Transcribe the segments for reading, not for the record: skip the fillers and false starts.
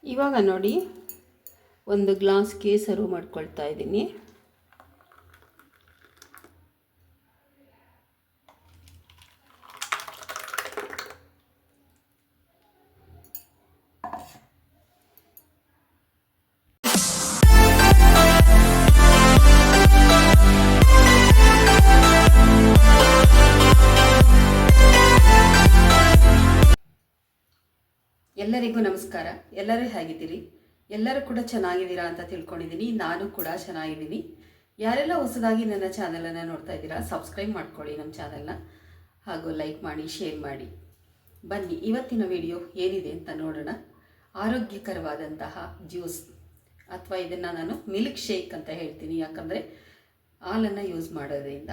ಇವಾಗ ನೋಡಿ, ಒಂದು ಗ್ಲಾಸ್ ಕೇಸರು ಮಾಡ್ಕೊಳ್ತಾ ಇದ್ದೀನಿ. ಎಲ್ಲರಿಗೂ ನಮಸ್ಕಾರ. ಎಲ್ಲರೂ ಹೇಗಿದ್ದೀರಿ? ಎಲ್ಲರೂ ಕೂಡ ಚೆನ್ನಾಗಿದ್ದೀರಾ ಅಂತ ತಿಳ್ಕೊಂಡಿದ್ದೀನಿ. ನಾನು ಕೂಡ ಚೆನ್ನಾಗಿದ್ದೀನಿ. ಯಾರೆಲ್ಲ ಹೊಸದಾಗಿ ನನ್ನ ಚಾನಲನ್ನು ನೋಡ್ತಾ ಇದ್ದೀರಾ, ಸಬ್ಸ್ಕ್ರೈಬ್ ಮಾಡ್ಕೊಳ್ಳಿ ನಮ್ಮ ಚಾನಲ್ನ, ಹಾಗೂ ಲೈಕ್ ಮಾಡಿ, ಶೇರ್ ಮಾಡಿ. ಬನ್ನಿ ಇವತ್ತಿನ ವಿಡಿಯೋ ಏನಿದೆ ಅಂತ ನೋಡೋಣ. ಆರೋಗ್ಯಕರವಾದಂತಹ ಜ್ಯೂಸ್, ಅಥವಾ ಇದನ್ನು ನಾನು ಮಿಲ್ಕ್ ಶೇಕ್ ಅಂತ ಹೇಳ್ತೀನಿ, ಯಾಕಂದರೆ ಹಾಲನ್ನು ಯೂಸ್ ಮಾಡೋದ್ರಿಂದ.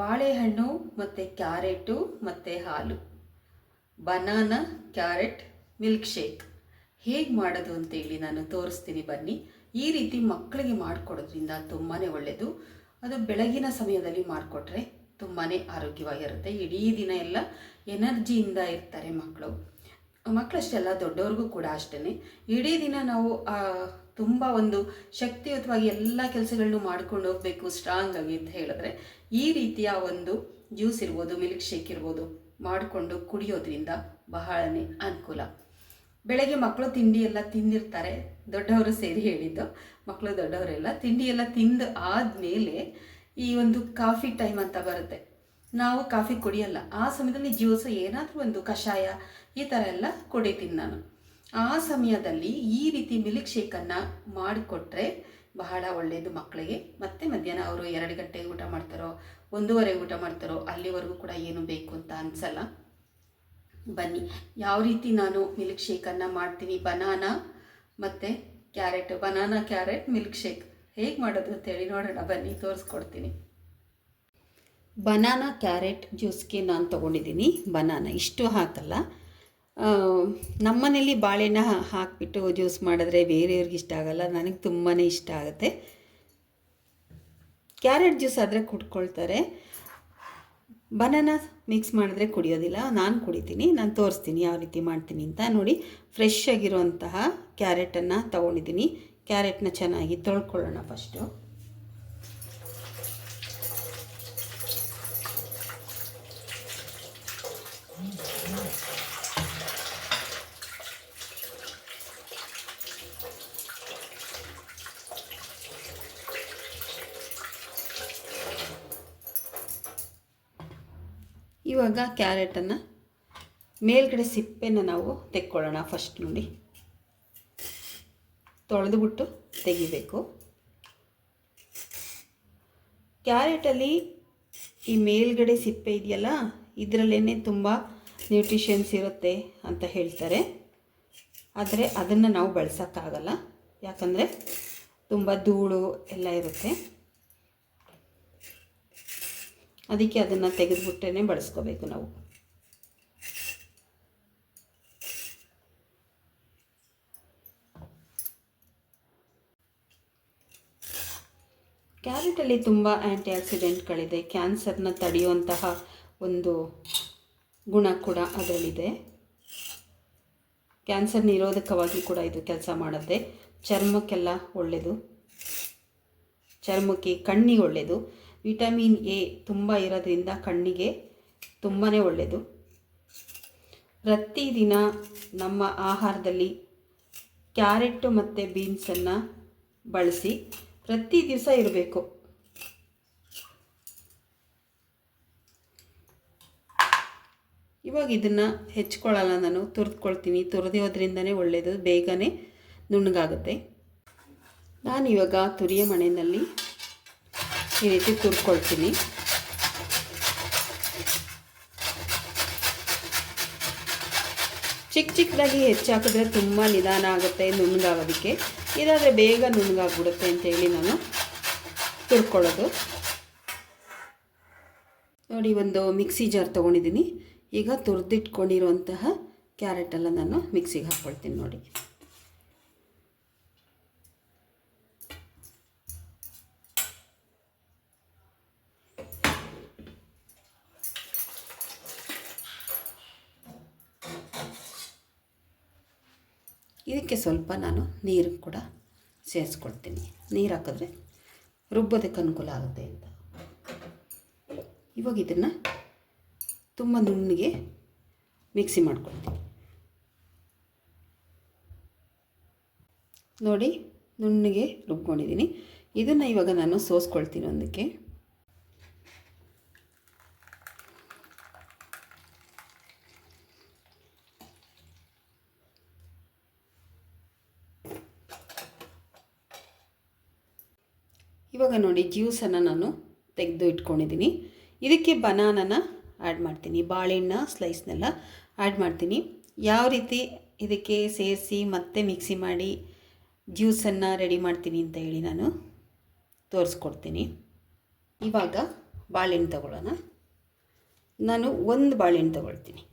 ಬಾಳೆಹಣ್ಣು ಮತ್ತು ಕ್ಯಾರೆಟು ಮತ್ತು ಹಾಲು, ಬನಾನಾ ಕ್ಯಾರೆಟ್ ಮಿಲ್ಕ್ ಶೇಕ್ ಹೇಗೆ ಮಾಡೋದು ಅಂತೇಳಿ ನಾನು ತೋರಿಸ್ತೀನಿ. ಬನ್ನಿ. ಈ ರೀತಿ ಮಕ್ಕಳಿಗೆ ಮಾಡಿಕೊಡೋದ್ರಿಂದ ತುಂಬಾ ಒಳ್ಳೆಯದು. ಅದು ಬೆಳಗಿನ ಸಮಯದಲ್ಲಿ ಮಾಡಿಕೊಟ್ರೆ ತುಂಬಾ ಆರೋಗ್ಯವಾಗಿರುತ್ತೆ. ಇಡೀ ದಿನ ಎಲ್ಲ ಎನರ್ಜಿಯಿಂದ ಇರ್ತಾರೆ ಮಕ್ಕಳಷ್ಟೇ ಅಲ್ಲ, ದೊಡ್ಡವ್ರಿಗೂ ಕೂಡ ಅಷ್ಟೇ. ಇಡೀ ದಿನ ನಾವು ತುಂಬ ಒಂದು ಶಕ್ತಿಯುತವಾಗಿ ಎಲ್ಲ ಕೆಲಸಗಳನ್ನು ಮಾಡ್ಕೊಂಡು ಹೋಗಬೇಕು ಸ್ಟ್ರಾಂಗ್ ಆಗಿ ಅಂತ ಹೇಳಿದ್ರೆ, ಈ ರೀತಿಯ ಒಂದು ಜ್ಯೂಸ್ ಇರ್ಬೋದು, ಮಿಲ್ಕ್ ಶೇಕ್ ಇರ್ಬೋದು, ಮಾಡಿಕೊಂಡು ಕುಡಿಯೋದ್ರಿಂದ ಬಹಳನೇ ಅನುಕೂಲ. ಬೆಳಗ್ಗೆ ಮಕ್ಕಳು ತಿಂಡಿ ಎಲ್ಲ ತಿಂದಿರ್ತಾರೆ, ದೊಡ್ಡವರು ಸೇರಿ ಹೇಳಿದ್ದು, ಮಕ್ಕಳು ದೊಡ್ಡವರೆಲ್ಲ ತಿಂಡಿ ಎಲ್ಲ ತಿಂದು ಆದಮೇಲೆ ಈ ಒಂದು ಕಾಫಿ ಟೈಮ್ ಅಂತ ಬರುತ್ತೆ. ನಾವು ಕಾಫಿ ಕುಡಿಯಲ್ಲ, ಆ ಸಮಯದಲ್ಲಿ ಜ್ಯೂಸ್ ಏನಾದರೂ ಒಂದು ಕಷಾಯ ಈ ಥರ ಎಲ್ಲ ಕುಡಿತೀನಿ ನಾನು. ಆ ಸಮಯದಲ್ಲಿ ಈ ರೀತಿ ಮಿಲ್ಕ್ ಶೇಕನ್ನು ಮಾಡಿಕೊಟ್ರೆ ಬಹಳ ಒಳ್ಳೆಯದು ಮಕ್ಕಳಿಗೆ. ಮತ್ತು ಮಧ್ಯಾಹ್ನ ಅವರು 2 ಗಂಟೆಗೆ ಊಟ ಮಾಡ್ತಾರೋ, 1:15 ಊಟ ಮಾಡ್ತಾರೋ, ಅಲ್ಲಿವರೆಗೂ ಕೂಡ ಏನು ಬೇಕು ಅಂತ ಅನಿಸಲ್ಲ. ಬನ್ನಿ ಯಾವ ರೀತಿ ನಾನು ಮಿಲ್ಕ್ ಶೇಕನ್ನು ಮಾಡ್ತೀನಿ. ಬನಾನಾ ಕ್ಯಾರೆಟ್ ಮಿಲ್ಕ್ ಶೇಕ್ ಹೇಗೆ ಮಾಡೋದು ಅಂತೇಳಿ ನೋಡೋಣ. ಬನ್ನಿ ತೋರಿಸ್ಕೊಡ್ತೀನಿ. ಬನಾನಾ ಕ್ಯಾರೆಟ್ ಜ್ಯೂಸ್ಗೆ ನಾನು ತೊಗೊಂಡಿದ್ದೀನಿ. ಬನಾನಾ ಇಷ್ಟು ಹಾಕಲ್ಲ, ನಮ್ಮನೇಲಿ ಬಾಳೆಹಣ್ಣು ಹಾಕಿಬಿಟ್ಟು ಜ್ಯೂಸ್ ಮಾಡಿದ್ರೆ ಬೇರೆಯವ್ರಿಗೆ ಇಷ್ಟ ಆಗಲ್ಲ, ನನಗೆ ತುಂಬಾ ಇಷ್ಟ ಆಗುತ್ತೆ. ಕ್ಯಾರೆಟ್ ಜ್ಯೂಸ್ ಆದರೆ ಕುಡ್ಕೊಳ್ತಾರೆ, ಬನಾನಾ ಮಿಕ್ಸ್ ಮಾಡಿದ್ರೆ ಕುಡಿಯೋದಿಲ್ಲ. ನಾನು ಕುಡಿತೀನಿ, ನಾನು ತೋರಿಸ್ತೀನಿ ಯಾವ ರೀತಿ ಮಾಡ್ತೀನಿ ಅಂತ. ನೋಡಿ, ಫ್ರೆಶ್ ಆಗಿರುವಂತಹ ಕ್ಯಾರೆಟನ್ನು ತೊಗೊಂಡಿದ್ದೀನಿ. ಕ್ಯಾರೆಟ್ನ ಚೆನ್ನಾಗಿ ತೊಳ್ಕೊಳ್ಳೋಣ ಫಸ್ಟು. ಇವಾಗ ಕ್ಯಾರೆಟನ್ನು ಮೇಲ್ಗಡೆ ಸಿಪ್ಪೆನ ನಾವು ತೆಕ್ಕೊಳ್ಳೋಣ ಫಸ್ಟ್. ನೋಡಿ, ತೊಳೆದುಬಿಟ್ಟು ತೆಗಿಬೇಕು. ಕ್ಯಾರೆಟಲ್ಲಿ ಈ ಮೇಲ್ಗಡೆ ಸಿಪ್ಪೆ ಇದೆಯಲ್ಲ, ಇದರಲ್ಲೇ ತುಂಬ ನ್ಯೂಟ್ರಿಷನ್ಸ್ ಇರುತ್ತೆ ಅಂತ ಹೇಳ್ತಾರೆ. ಆದರೆ ಅದನ್ನು ನಾವು ಬಳಸೋಕ್ಕಾಗಲ್ಲ, ಯಾಕಂದರೆ ತುಂಬ ಧೂಳು ಎಲ್ಲ ಇರುತ್ತೆ. ಅದಕ್ಕೆ ಅದನ್ನು ತೆಗೆದುಬಿಟ್ಟೇ ಬಳಸ್ಕೋಬೇಕು ನಾವು. ಕ್ಯಾರೆಟಲ್ಲಿ ತುಂಬ ಆ್ಯಂಟಿ ಆಕ್ಸಿಡೆಂಟ್ಗಳಿದೆ, ಕ್ಯಾನ್ಸರ್ನ ತಡೆಯುವಂತಹ ಒಂದು ಗುಣ ಕೂಡ ಅದರಲ್ಲಿದೆ. ಕ್ಯಾನ್ಸರ್ ನಿರೋಧಕವಾಗಿ ಕೂಡ ಇದು ಕೆಲಸ ಮಾಡುತ್ತೆ. ಚರ್ಮಕ್ಕೆಲ್ಲ ಒಳ್ಳೆಯದು, ಚರ್ಮಕ್ಕೆ, ಕಣ್ಣಿಗೆ ಒಳ್ಳೆಯದು. ವಿಟಮಿನ್ ಎ ತುಂಬ ಇರೋದ್ರಿಂದ ಕಣ್ಣಿಗೆ ತುಂಬಾ ಒಳ್ಳೆಯದು. ಪ್ರತಿದಿನ ನಮ್ಮ ಆಹಾರದಲ್ಲಿ ಕ್ಯಾರೆಟು ಮತ್ತು ಬೀನ್ಸನ್ನು ಬಳಸಿ ಪ್ರತಿ ದಿವಸ ಇರಬೇಕು. ಇವಾಗ ಇದನ್ನು ಹೆಚ್ಕೊಳ್ಳಲ್ಲ, ನಾನು ತುರಿದ್ಕೊಳ್ತೀನಿ. ತುರಿಯೋದ್ರಿಂದನೇ ಒಳ್ಳೆಯದು, ಬೇಗನೆ ನುಣ್ಣಗಾಗುತ್ತೆ. ನಾನಿವಾಗ ತುರಿಯ ಮಣೆಯಲ್ಲಿ ಈ ರೀತಿ ತುರ್ಕೊಳ್ತೀನಿ. ಚಿಕ್ಕದಾಗಿ ಹೆಚ್ಚಾಕಿದ್ರೆ ತುಂಬ ನಿಧಾನ ಆಗುತ್ತೆ ನುಣ್ಣಗಾಗೋದಕ್ಕೆ. ಇದಾದರೆ ಬೇಗ ನುಣ್ಣಗಾಗ್ಬಿಡುತ್ತೆ ಅಂತೇಳಿ ನಾನು ತುರ್ಕೊಳ್ಳೋದು. ನೋಡಿ, ಒಂದು ಮಿಕ್ಸಿ ಜಾರ್ ತೊಗೊಂಡಿದ್ದೀನಿ. ಈಗ ತುರಿದಿಟ್ಕೊಂಡಿರುವಂತಹ ಕ್ಯಾರೆಟೆಲ್ಲ ನಾನು ಮಿಕ್ಸಿಗೆ ಹಾಕ್ಕೊಳ್ತೀನಿ. ನೋಡಿ, ಇದಕ್ಕೆ ಸ್ವಲ್ಪ ನಾನು ನೀರು ಕೂಡ ಸೇರಿಸ್ಕೊಳ್ತೀನಿ. ನೀರು ಹಾಕಿದ್ರೆ ರುಬ್ಬೋದಕ್ಕೆ ಅನುಕೂಲ ಆಗುತ್ತೆ ಅಂತ. ಇವಾಗ ಇದನ್ನು ತುಂಬ ನುಣ್ಣಗೆ ಮಿಕ್ಸಿ ಮಾಡ್ಕೊಳ್ತೀನಿ. ನೋಡಿ, ನುಣ್ಣಗೆ ರುಬ್ಕೊಂಡಿದ್ದೀನಿ. ಇದನ್ನು ಇವಾಗ ನಾನು ಸೋಸ್ಕೊಳ್ತೀನಿ ಒಂದಕ್ಕೆ. ಇವಾಗ ನೋಡಿ, ಜ್ಯೂಸನ್ನು ನಾನು ತೆಗೆದು ಇಟ್ಕೊಂಡಿದ್ದೀನಿ. ಇದಕ್ಕೆ ಬನಾನನ ಆ್ಯಡ್ ಮಾಡ್ತೀನಿ, ಬಾಳೆಹಣ್ಣ ಸ್ಲೈಸ್ನೆಲ್ಲ ಆ್ಯಡ್ ಮಾಡ್ತೀನಿ. ಯಾವ ರೀತಿ ಇದಕ್ಕೆ ಸೇರಿಸಿ ಮತ್ತೆ ಮಿಕ್ಸಿ ಮಾಡಿ ಜ್ಯೂಸನ್ನು ರೆಡಿ ಮಾಡ್ತೀನಿ ಅಂತ ಹೇಳಿ ನಾನು ತೋರಿಸ್ಕೊಡ್ತೀನಿ. ಇವಾಗ ಬಾಳೆಹಣ್ಣು ತಗೊಳ್ಳೋಣ. ನಾನು ಒಂದು ಬಾಳೆಹಣ್ಣು ತಗೊಳ್ತೀನಿ.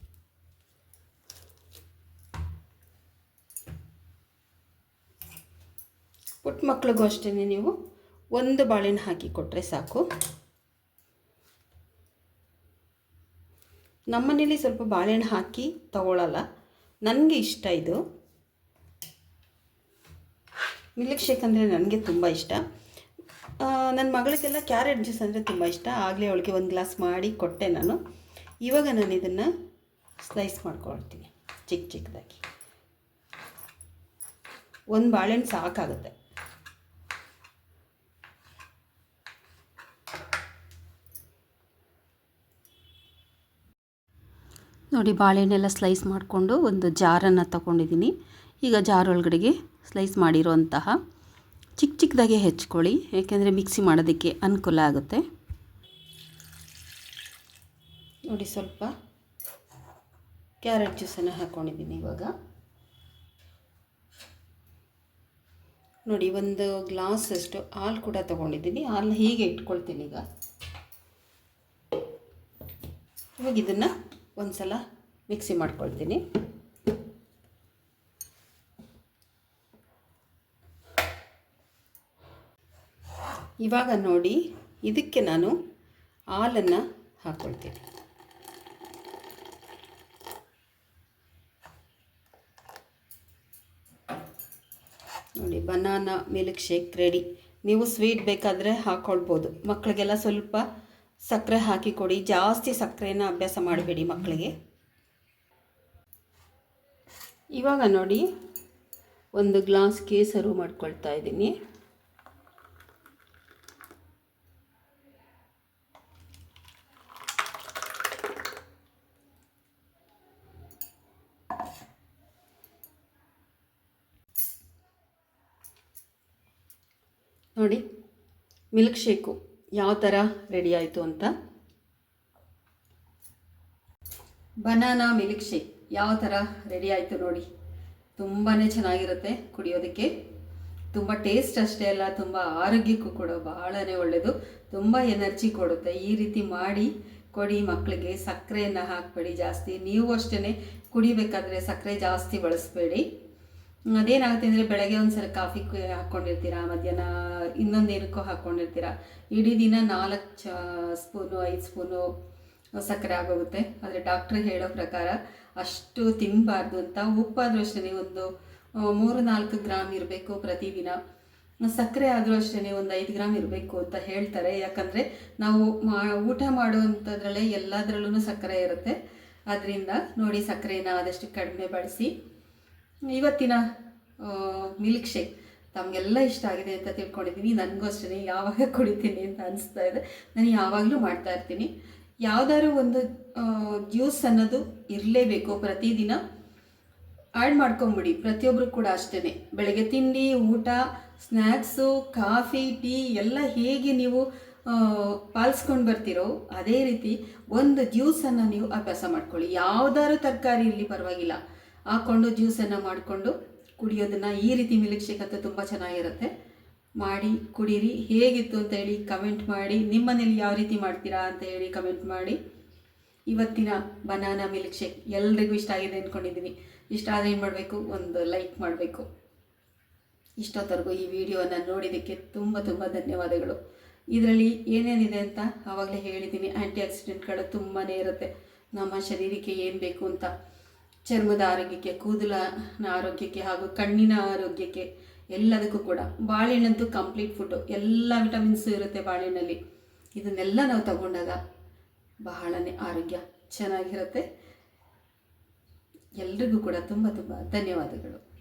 ಪುಟ್ಟ ಮಕ್ಳಿಗೂ ಅಷ್ಟೇ ನೀವು ಒಂದು ಬಾಳೆಹಣ್ಣು ಹಾಕಿ ಕೊಟ್ಟರೆ ಸಾಕು. ನಮ್ಮನೇಲಿ ಸ್ವಲ್ಪ ಬಾಳೆಹಣ್ಣು ಹಾಕಿ ತಗೊಳ್ಳಲ್ಲ, ನನಗೆ ಇಷ್ಟ ಇದು. ಮಿಲ್ಕ್ ಶೇಕ್ ಅಂದರೆ ನನಗೆ ತುಂಬ ಇಷ್ಟ. ನನ್ನ ಮಗಳಿಗೆಲ್ಲ ಕ್ಯಾರೆಟ್ ಜ್ಯೂಸ್ ಅಂದರೆ ತುಂಬ ಇಷ್ಟ. ಆಗಲೇ ಅವಳಿಗೆ ಒಂದು ಗ್ಲಾಸ್ ಮಾಡಿ ಕೊಟ್ಟೆ ನಾನು. ಇವಾಗ ನಾನು ಇದನ್ನು ಸ್ಲೈಸ್ ಮಾಡ್ಕೊಳ್ತೀನಿ ಚಿಕ್ಕ ಚಿಕ್ಕದಾಗಿ. ಒಂದು ಬಾಳೆಹಣ್ಣು ಸಾಕಾಗುತ್ತೆ. ನೋಡಿ, ಬಾಳೆಹಣ್ಣೆಲ್ಲ ಸ್ಲೈಸ್ ಮಾಡಿಕೊಂಡು ಒಂದು ಜಾರನ್ನು ತಗೊಂಡಿದ್ದೀನಿ. ಈಗ ಜಾರ್ ಒಳಗಡೆಗೆ ಸ್ಲೈಸ್ ಮಾಡಿರೋಂತಹ ಚಿಕ್ಕ ಚಿಕ್ಕದಾಗೆ ಹೆಚ್ಕೊಳ್ಳಿ, ಏಕೆಂದರೆ ಮಿಕ್ಸಿ ಮಾಡೋದಕ್ಕೆ ಅನುಕೂಲ ಆಗುತ್ತೆ. ನೋಡಿ, ಸ್ವಲ್ಪ ಕ್ಯಾರೆಟ್ ಜ್ಯೂಸನ್ನು ಹಾಕ್ಕೊಂಡಿದ್ದೀನಿ. ಇವಾಗ ನೋಡಿ, ಒಂದು ಗ್ಲಾಸಷ್ಟು ಹಾಲು ಕೂಡ ತೊಗೊಂಡಿದ್ದೀನಿ. ಹಾಲು ಹೀಗೆ ಇಟ್ಕೊಳ್ತೀನಿ. ಇವಾಗ ಇದನ್ನು ಒಂದು ಸಲ ಮಿಕ್ಸಿ ಮಾಡ್ಕೊಳ್ತೀನಿ. ಇವಾಗ ನೋಡಿ, ಇದಕ್ಕೆ ನಾನು ಹಾಲನ್ನು ಹಾಕ್ಕೊಳ್ತೀನಿ. ನೋಡಿ, ಬನಾನಾ ಮಿಲ್ಕ್ ಶೇಕ್ ರೆಡಿ. ನೀವು ಸ್ವೀಟ್ ಬೇಕಾದರೆ ಹಾಕ್ಕೊಳ್ಬೋದು. ಮಕ್ಕಳಿಗೆಲ್ಲ ಸ್ವಲ್ಪ ಸಕ್ಕರೆ ಹಾಕಿ ಕೊಡಿ. ಜಾಸ್ತಿ ಸಕ್ಕರೆನ ಅಭ್ಯಾಸ ಮಾಡಬೇಡಿ ಮಕ್ಕಳಿಗೆ. ಇವಾಗ ನೋಡಿ, ಒಂದು ಗ್ಲಾಸ್ಗೆ ಸರ್ವ್ ಮಾಡ್ಕೊಳ್ತಾ ಇದ್ದೀನಿ. ನೋಡಿ, ಮಿಲ್ಕ್ ಶೇಕು ಯಾವ ಥರ ರೆಡಿ ಆಯಿತು ಅಂತ. ಬನಾನಾ ಮಿಲ್ಕ್ ಶೇಕ್ ಯಾವ ಥರ ರೆಡಿ ಆಯಿತು ನೋಡಿ. ತುಂಬಾ ಚೆನ್ನಾಗಿರುತ್ತೆ ಕುಡಿಯೋದಕ್ಕೆ. ತುಂಬ ಟೇಸ್ಟ್ ಅಷ್ಟೇ ಅಲ್ಲ, ತುಂಬ ಆರೋಗ್ಯಕ್ಕೂ ಕೂಡ ಬಹಳನೇ ಒಳ್ಳೆಯದು. ತುಂಬ ಎನರ್ಜಿ ಕೊಡುತ್ತೆ. ಈ ರೀತಿ ಮಾಡಿ ಕೊಡಿ ಮಕ್ಕಳಿಗೆ. ಸಕ್ಕರೆಯನ್ನು ಹಾಕಬೇಡಿ ಜಾಸ್ತಿ. ನೀವು ಅಷ್ಟೇ ಕುಡಿಬೇಕಾದ್ರೆ ಸಕ್ಕರೆ ಜಾಸ್ತಿ ಬಳಸಬೇಡಿ. ಅದೇನಾಗುತ್ತೆ ಅಂದರೆ, ಬೆಳಗ್ಗೆ ಒಂದು ಸಲ ಕಾಫಿ ಹಾಕ್ಕೊಂಡಿರ್ತೀರ, ಮಧ್ಯಾಹ್ನ ಇನ್ನೊಂದು ಏನಕ್ಕೋ ಹಾಕ್ಕೊಂಡಿರ್ತೀರ, ಇಡೀ ದಿನ 4 ಸ್ಪೂನು 5 ಸ್ಪೂನು ಸಕ್ಕರೆ ಆಗೋಗುತ್ತೆ. ಆದರೆ ಡಾಕ್ಟ್ರ್ ಹೇಳೋ ಪ್ರಕಾರ ಅಷ್ಟು ತಿನ್ನಬಾರ್ದು ಅಂತ. ಉಪ್ಪಾದರೂ ಅಷ್ಟೇ ಒಂದು 3-4 ಗ್ರಾಮ್ ಇರಬೇಕು ಪ್ರತಿದಿನ. ಸಕ್ಕರೆ ಆದರೂ ಅಷ್ಟೇ ಒಂದು 5 ಗ್ರಾಮ್ ಇರಬೇಕು ಅಂತ ಹೇಳ್ತಾರೆ. ಯಾಕಂದರೆ ನಾವು ಊಟ ಮಾಡುವಂಥದ್ರಲ್ಲೇ ಎಲ್ಲದರಲ್ಲೂ ಸಕ್ಕರೆ ಇರುತ್ತೆ. ಅದರಿಂದ ನೋಡಿ, ಸಕ್ಕರೆನ ಆದಷ್ಟು ಕಡಿಮೆ ಬಳಸಿ. ಇವತ್ತಿನ ಮಿಲ್ಕ್ ಶೇಕ್ ತಮಗೆಲ್ಲ ಇಷ್ಟ ಆಗಿದೆ ಅಂತ ತಿಳ್ಕೊಂಡಿದ್ದೀನಿ. ನನಗೂ ಅಷ್ಟೇ ಯಾವಾಗ ಕುಡಿತೀನಿ ಅಂತ ಅನಿಸ್ತಾ ಇದೆ. ನಾನು ಯಾವಾಗಲೂ ಮಾಡ್ತಾ ಇರ್ತೀನಿ. ಯಾವುದಾದ್ರು ಒಂದು ಜ್ಯೂಸ್ ಅನ್ನೋದು ಇರಲೇಬೇಕು. ಪ್ರತಿದಿನ ಆ್ಯಡ್ ಮಾಡ್ಕೊಂಬಿಡಿ. ಪ್ರತಿಯೊಬ್ಬರು ಕೂಡ ಅಷ್ಟೇ. ಬೆಳಗ್ಗೆ ತಿಂಡಿ, ಊಟ, ಸ್ನ್ಯಾಕ್ಸು, ಕಾಫಿ, ಟೀ ಎಲ್ಲ ಹೇಗೆ ನೀವು ಪಾಲಿಸ್ಕೊಂಡು ಬರ್ತೀರೋ ಅದೇ ರೀತಿ ಒಂದು ಜ್ಯೂಸನ್ನು ನೀವು ಅಭ್ಯಾಸ ಮಾಡ್ಕೊಳ್ಳಿ. ಯಾವುದಾದ್ರು ತರಕಾರಿ ಇರಲಿ ಪರವಾಗಿಲ್ಲ, ಹಾಕ್ಕೊಂಡು ಜ್ಯೂಸನ್ನು ಮಾಡಿಕೊಂಡು ಕುಡಿಯೋದನ್ನು. ಈ ರೀತಿ ಮಿಲ್ಕ್ ಶೇಕ್ ಅಂತೂ ತುಂಬ ಚೆನ್ನಾಗಿರುತ್ತೆ. ಮಾಡಿ ಕುಡೀರಿ. ಹೇಗಿತ್ತು ಅಂತ ಹೇಳಿ ಕಮೆಂಟ್ ಮಾಡಿ. ನಿಮ್ಮ ಮನೇಲಿ ಯಾವ ರೀತಿ ಮಾಡ್ತೀರಾ ಅಂತ ಹೇಳಿ ಕಮೆಂಟ್ ಮಾಡಿ. ಇವತ್ತಿನ ಬನಾನಾ ಮಿಲ್ಕ್ ಶೇಕ್ ಎಲ್ರಿಗೂ ಇಷ್ಟ ಆಗಿದೆ ಅಂದ್ಕೊಂಡಿದ್ದೀನಿ. ಇಷ್ಟ ಆದರೆ ಏನು ಮಾಡಬೇಕು, ಒಂದು ಲೈಕ್ ಮಾಡಬೇಕು. ಇಷ್ಟೊತ್ತವರೆಗೂ ಈ ವಿಡಿಯೋನ ನೋಡಿದ್ದಕ್ಕೆ ತುಂಬ ತುಂಬ ಧನ್ಯವಾದಗಳು. ಇದರಲ್ಲಿ ಏನೇನಿದೆ ಅಂತ ಆವಾಗಲೇ ಹೇಳಿದ್ದೀನಿ. ಆ್ಯಂಟಿ ಆಕ್ಸಿಡೆಂಟ್ಗಳು ತುಂಬಾ ಇರುತ್ತೆ. ನಮ್ಮ ಶರೀರಕ್ಕೆ ಏನು ಬೇಕು ಅಂತ ಚರ್ಮದ ಆರೋಗ್ಯಕ್ಕೆ, ಕೂದಲಿನ ಆರೋಗ್ಯಕ್ಕೆ ಹಾಗೂ ಕಣ್ಣಿನ ಆರೋಗ್ಯಕ್ಕೆ ಎಲ್ಲದಕ್ಕೂ ಕೂಡ ಬಾಳೆಹಣ್ಣಂತೂ ಕಂಪ್ಲೀಟ್ ಫುಡ್ಡು. ಎಲ್ಲ ವಿಟಮಿನ್ಸು ಇರುತ್ತೆ ಬಾಳೆಹಣ್ಣಲ್ಲಿ. ಇದನ್ನೆಲ್ಲ ನಾವು ತಗೊಂಡಾಗ ಬಹಳನೇ ಆರೋಗ್ಯ ಚೆನ್ನಾಗಿರುತ್ತೆ. ಎಲ್ರಿಗೂ ಕೂಡ ತುಂಬ ತುಂಬ ಧನ್ಯವಾದಗಳು.